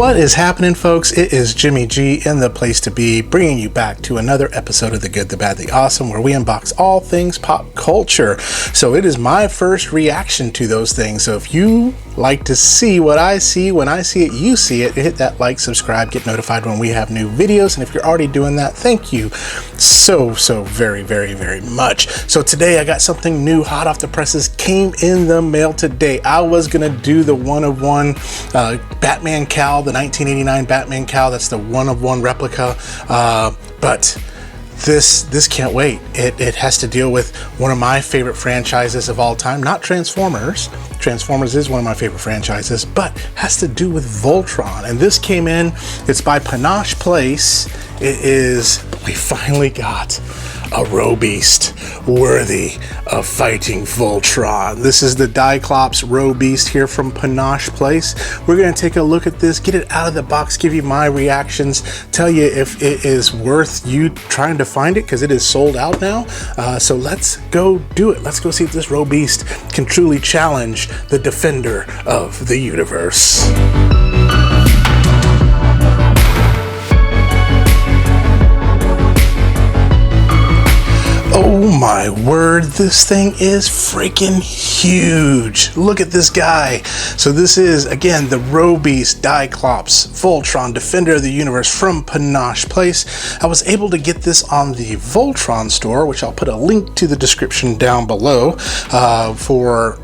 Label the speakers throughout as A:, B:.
A: What is happening, folks? It is Jimmy G in the place to be, bringing you back to another episode of The Good, the Bad, the Awesome, where we unbox all things pop culture. So it is my first reaction to those things. So if you like to see what I see, when I see it, you see it, hit that like, subscribe, get notified when we have new videos. And if you're already doing that, thank you so very much. So today I got something new, hot off the presses, came in the mail today. I was gonna do the one-of-one Batman cowl, the 1989 Batman cowl. That's the one-of-one replica, but this can't wait. It has to deal with one of my favorite franchises of all time, not Transformers. Transformers is one of my favorite franchises, but has to do with Voltron. And this came in, it's by Panosh Place. We finally got a Robeast worthy of fighting Voltron. This is the Dieklops Robeast here from Panosh Place. We're gonna take a look at this, get it out of the box, give you my reactions, tell you if it is worth you trying to find it, because it is sold out now. So let's go do it. Let's go see if this Robeast can truly challenge the defender of the universe. Oh my word, this thing is freaking huge. Look at this guy. So this is, again, the Robeast Dieklops Voltron Defender of the Universe from Panosh Place. I was able to get this on the Voltron Store, which I'll put a link to the description down below, for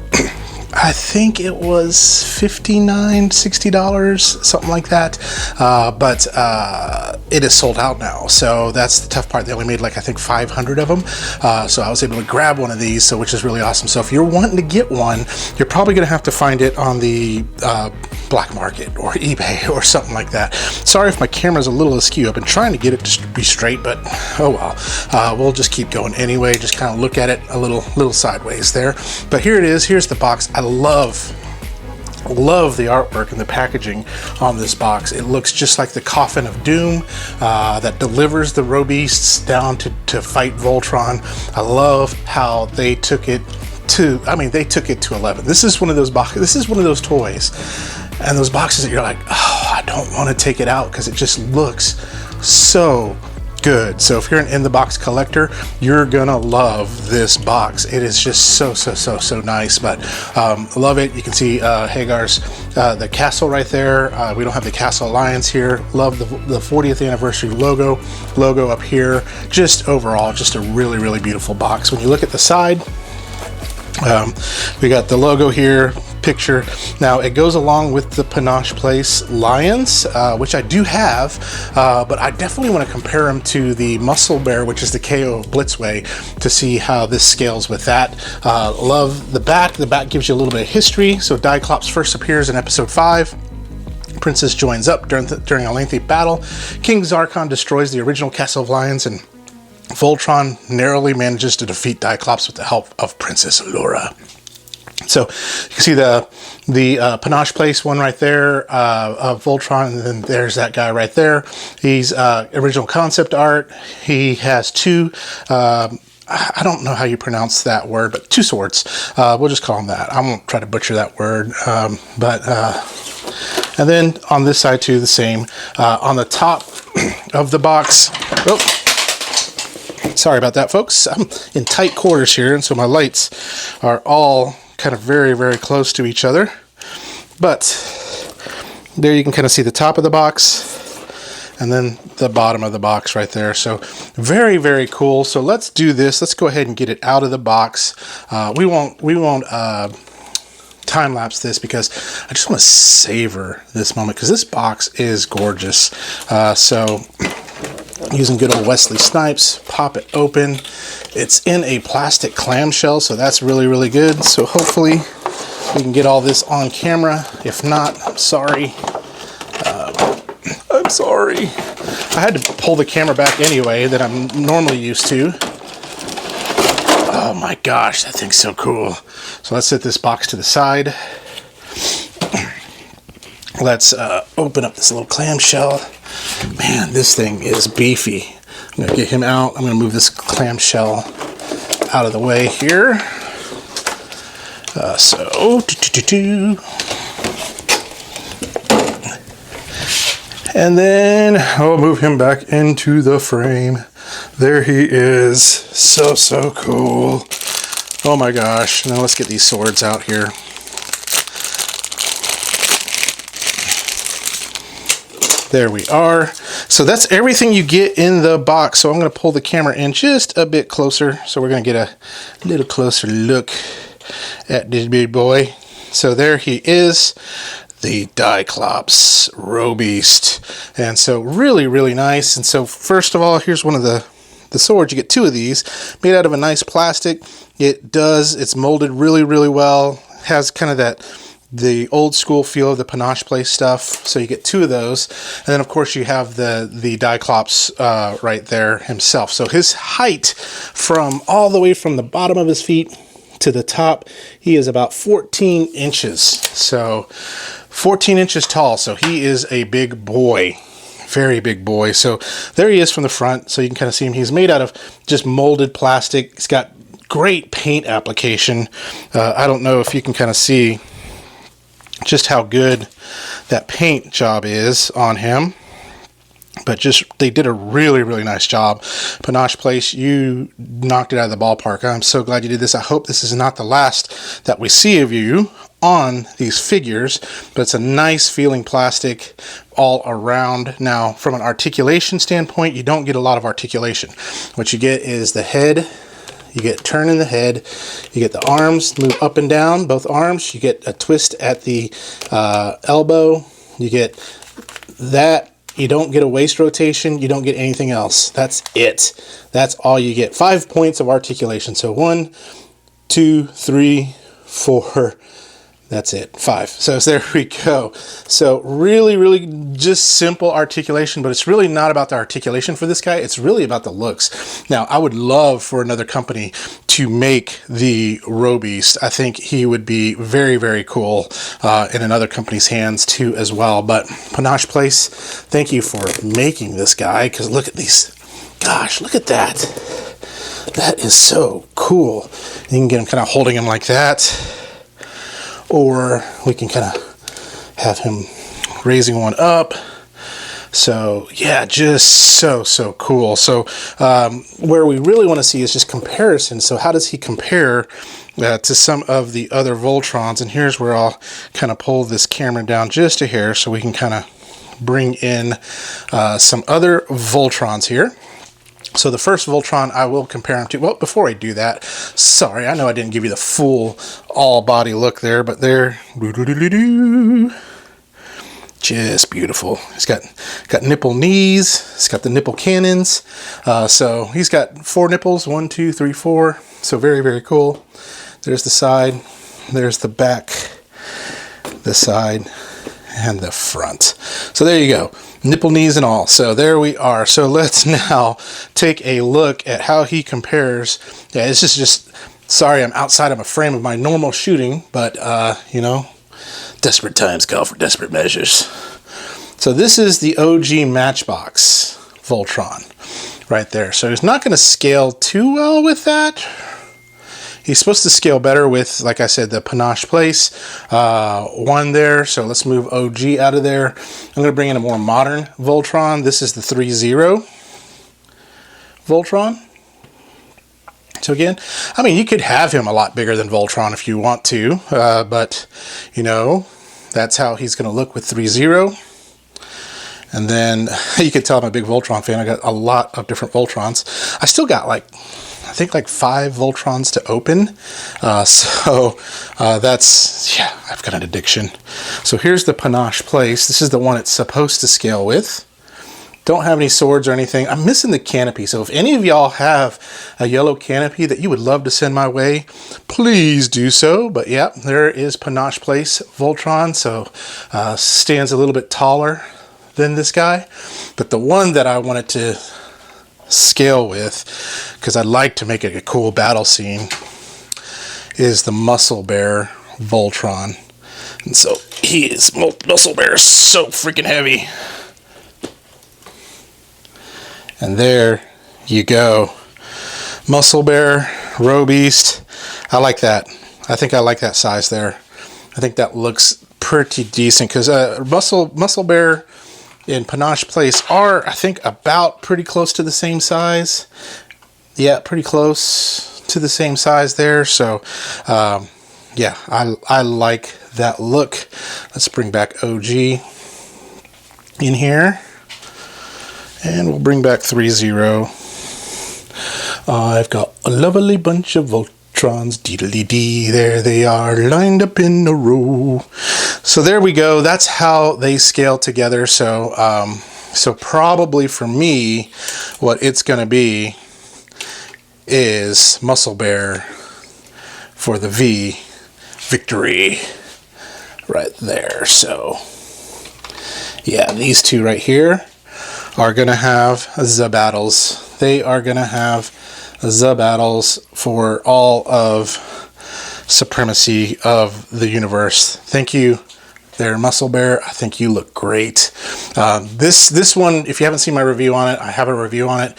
A: I think it was $59, $60, something like that. But it is sold out now. So that's the tough part. They only made like, I think 500 of them. So I was able to grab one of these, so which is really awesome. So if you're wanting to get one, you're probably going to have to find it on the black market or eBay or something like that. Sorry if my camera's a little askew. I've been trying to get it to be straight, but oh well. We'll just keep going anyway. Just kind of look at it a little sideways there. But here it is. Here's the box. I love the artwork and the packaging on this box. It looks just like the Coffin of Doom that delivers the Robeasts down to fight Voltron. I love how they took it to, they took it to 11. This is one of those boxes, this is one of those toys, and those boxes that you're like, oh, I don't want to take it out because it just looks so good. So if you're an in-the-box collector, you're gonna love this box. It is just so nice. But love it. You can see Hagar's the castle right there. We don't have the Castle Alliance here. Love the 40th anniversary logo up here. Just overall, just a really beautiful box. When you look at the side, we got the logo here, picture. Now it goes along with the Panosh Place lions, which I do have, but I definitely want to compare them to the Muscle Bear, which is the KO Blitzway, to see how this scales with that. Love the back. The back gives you a little bit of history. So Dieklops first appears in episode 5. Princess joins up during a lengthy battle. King Zarkon destroys the original Castle of Lions, and Voltron narrowly manages to defeat Dieklops with the help of Princess Laura. So you can see the Panosh Place one right there of Voltron, and then there's that guy right there. He's original concept art. He has two, I don't know how you pronounce that word, but two swords. We'll just call him that. I won't try to butcher that word. And then on this side too, the same. On the top of the box, sorry about that, folks. I'm in tight quarters here, and so my lights are all kind of very close to each other. But there you can kind of see the top of the box and then the bottom of the box right there. So very cool. So let's do this. Let's go ahead and get it out of the box. We won't time lapse this because I just want to savor this moment, because this box is gorgeous. So using good old Wesley Snipes, pop it open. It's in a plastic clamshell, so that's really good. So hopefully we can get all this on camera. If not, I'm sorry. I'm sorry. I had to pull the camera back anyway that I'm normally used to. Oh my gosh, that thing's so cool. So let's set this box to the side. Let's open up this little clamshell. Man, this thing is beefy. I'm going to get him out. I'm going to move this clamshell out of the way here. And then I'll move him back into the frame. There he is. So, so cool. Oh my gosh. Now let's get these swords out here. There we are. So that's everything you get in the box. So I'm going to pull the camera in just a bit closer. So we're going to get a little closer look at this big boy. So there he is, the Dieklops Robeast. And so really, really nice. And so first of all, here's one of the swords. You get two of these made out of a nice plastic. It's molded really, really well. Has kind of the old school feel of the Panosh Place stuff. So you get two of those. And then of course you have the Dieklops right there himself. So his height from all the way from the bottom of his feet to the top, he is about 14 inches. So 14 inches tall. So he is a big boy. Very big boy. So there he is from the front. So you can kind of see him. He's made out of just molded plastic. He's got great paint application. I don't know if you can kind of see just how good that paint job is on him, but they did a really, really nice job. Panosh Place, you knocked it out of the ballpark. I'm so glad you did this. I hope this is not the last that we see of you on these figures, but it's a nice feeling plastic all around. Now, from an articulation standpoint, you don't get a lot of articulation. What you get is the head. You get turn in the head, you get the arms move up and down, both arms, you get a twist at the elbow, you get that, you don't get a waist rotation, you don't get anything else. That's it. That's all you get. 5 points of articulation. So 1, 2, 3, 4, that's it, 5. So there we go. So really, really just simple articulation, but it's really not about the articulation for this guy. It's really about the looks. Now, I would love for another company to make the Robeast. I think he would be very, very cool in another company's hands too as well. But Panosh Place, thank you for making this guy, because look at these. Gosh, look at that. That is so cool. You can get him kind of holding him like that. Or we can kind of have him raising one up. So yeah, just so cool. So where we really want to see is just comparison. So how does he compare to some of the other Voltrons? And here's where I'll kind of pull this camera down just a hair so we can kind of bring in some other Voltrons here. So the first Voltron I will compare him to, well, before I do that, sorry, I know I didn't give you the full all-body look there, but there, just beautiful. He's got nipple knees, he's got the nipple cannons, so he's got 4 nipples, 1, 2, 3, 4, so very, very cool. There's the side, there's the back, the side, and the front. So there you go. Nipple knees and all. So there we are. So let's now take a look at how he compares. Yeah, this is just, sorry, I'm outside of a frame of my normal shooting, but you know, desperate times call for desperate measures. So this is the OG Matchbox Voltron right there. So he's not going to scale too well with that. He's supposed to scale better with, like I said, the Panosh Place one there. So let's move OG out of there. I'm going to bring in a more modern Voltron. This is the 3.0 Voltron. So again, I mean, you could have him a lot bigger than Voltron if you want to, but you know, that's how he's going to look with 3.0. And then you can tell I'm a big Voltron fan. I got a lot of different Voltrons. I still got I think like 5 Voltrons to open. That's, yeah, I've got an addiction. So here's the Panosh Place. This is the one it's supposed to scale with. Don't have any swords or anything. I'm missing the canopy. So if any of y'all have a yellow canopy that you would love to send my way, please do so. But yeah, there is Panosh Place Voltron. So stands a little bit taller than this guy. But the one that I wanted to scale with, because I'd like to make it a cool battle scene, is the Muscle Bear Voltron. And so Muscle Bear is so freaking heavy. And there you go. Muscle Bear, Robeast. I like that. I think I like that size there. I think that looks pretty decent, because Muscle Bear in Panosh Place are, I think, about pretty close to the same size. Yeah, pretty close to the same size there. So, yeah, I like that look. Let's bring back OG in here. And we'll bring back 3-0. I've got a lovely bunch of Voltrons, dee-dee-dee, there they are, lined up in a row. So there we go, that's how they scale together. So, so probably for me, what it's gonna be is Muscle Bear for the V victory right there. So, yeah, these two right here are gonna have the battles. They are gonna have the battles for all of supremacy of the universe. Thank you there, Muscle Bear. I think you look great. This one, if you haven't seen my review on it, I have a review on it.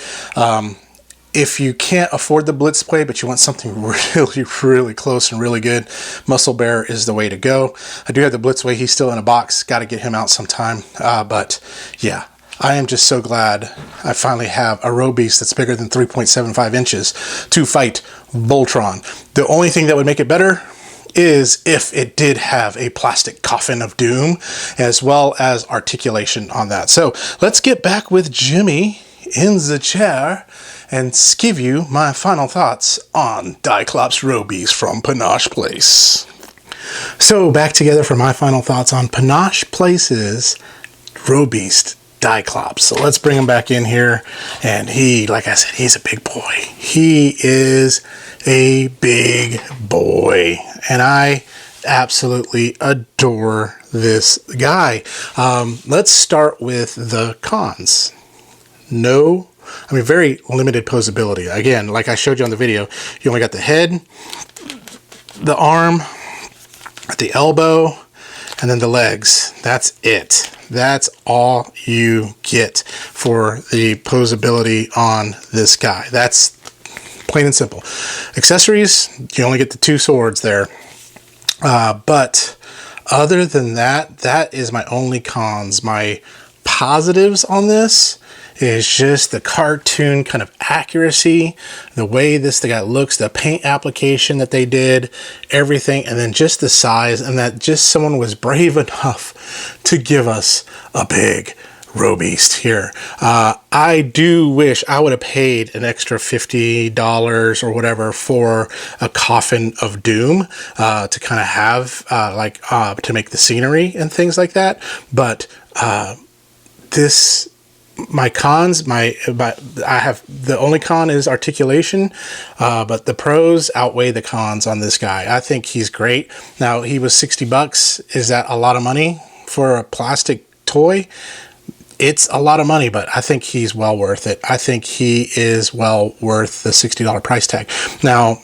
A: If you can't afford the Blitzway, but you want something really, really close and really good, Muscle Bear is the way to go. I do have the Blitzway. He's still in a box. Got to get him out sometime. But yeah, I am just so glad I finally have a Robeast that's bigger than 3.75 inches to fight Voltron. The only thing that would make it better is if it did have a plastic coffin of doom, as well as articulation on that. So let's get back with Jimmy in the chair and give you my final thoughts on Dieklops Robeast from Panosh Place. So back together for my final thoughts on Panosh Place's Robeast Dieklops. So let's bring him back in here. And he, like I said, he's a big boy. He is a big boy. And I absolutely adore this guy. Let's start with the cons. Very limited posability. Again, like I showed you on the video, you only got the head, the arm, the elbow, and then the legs. That's it. That's all you get for the posability on this guy. That's plain and simple. Accessories, you only get the 2 swords there. But other than that, that is my only cons. My positives on this is just the cartoon kind of accuracy, the way the guy looks, the paint application that they did, everything, and then just the size, and that just someone was brave enough to give us a big Robeast here. I do wish I would have paid an extra $50 or whatever for a coffin of doom to kind of have to make the scenery and things like that. But my cons, I have, the only con is articulation, but the pros outweigh the cons on this guy. I think he's great. Now, he was $60. Is that a lot of money for a plastic toy? It's a lot of money, but I think he's well worth it. I think he is well worth the $60 price tag. Now,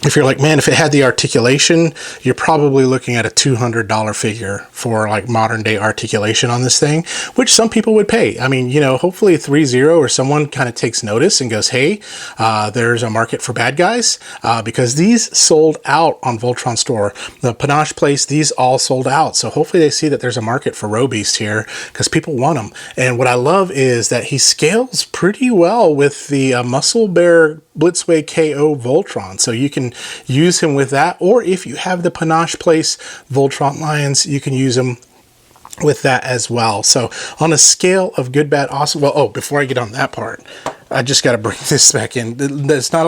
A: if you're like, man, if it had the articulation, you're probably looking at a $200 figure for like modern day articulation on this thing, which some people would pay. I mean, you know, hopefully 3-0 or someone kind of takes notice and goes, hey, there's a market for bad guys, because these sold out on Voltron Store. The Panosh Place, these all sold out. So hopefully they see that there's a market for Robeast here because people want them. And what I love is that he scales pretty well with the Muscle Bear Blitzway KO Voltron. So you can use him with that, or if you have the Panosh Place Voltron Lions, you can use them with that as well. So on a scale of good, bad, awesome. Well, oh, before I get on that part, I just got to bring this back in. There's not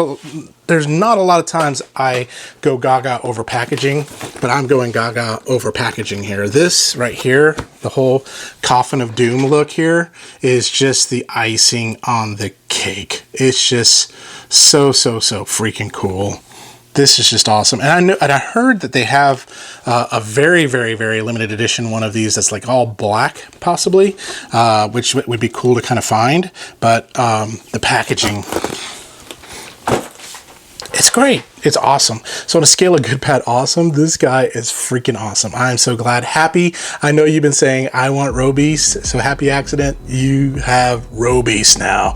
A: a lot of times I go gaga over packaging, but I'm going gaga over packaging here. This right here, the whole Coffin of Doom look here, is just the icing on the cake. It's just so freaking cool. This is just awesome. And I heard that they have a very, very, very limited edition one of these that's like all black, possibly, which would be cool to kind of find. But the packaging, It's great. It's awesome. So on a scale of good, bad, awesome, this guy is freaking awesome. I'm so glad. Happy. I know you've been saying, I want Robeast. So happy accident. You have Robeast now.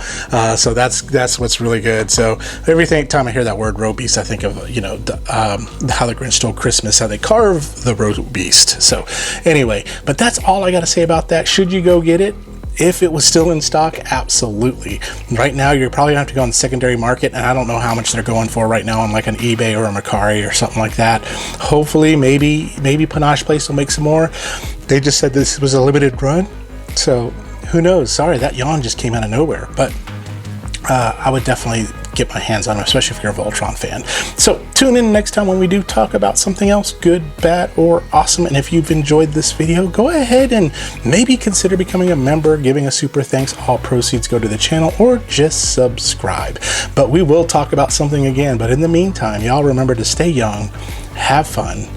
A: So that's what's really good. So every time I hear that word Robeast, I think of, you know, How the Grinch Stole Christmas, how they carve the Robeast. So anyway, but that's all I got to say about that. Should you go get it? If it was still in stock, absolutely. Right now, you're probably gonna have to go on the secondary market, and I don't know how much they're going for right now on like an eBay or a Mercari or something like that. Hopefully, maybe Panosh Place will make some more. They just said this was a limited run, so who knows? Sorry, that yawn just came out of nowhere, but I would definitely get my hands on them, especially if you're a Voltron fan. So tune in next time when we do talk about something else, good, bad, or awesome. And if you've enjoyed this video, go ahead and maybe consider becoming a member, giving a super thanks. All proceeds go to the channel, or just subscribe. But we will talk about something again. But in the meantime, y'all remember to stay young, have fun,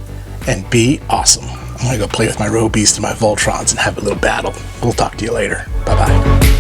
A: and be awesome. I'm gonna go play with my Robeast and my Voltrons and have a little battle. We'll talk to you later. Bye-bye.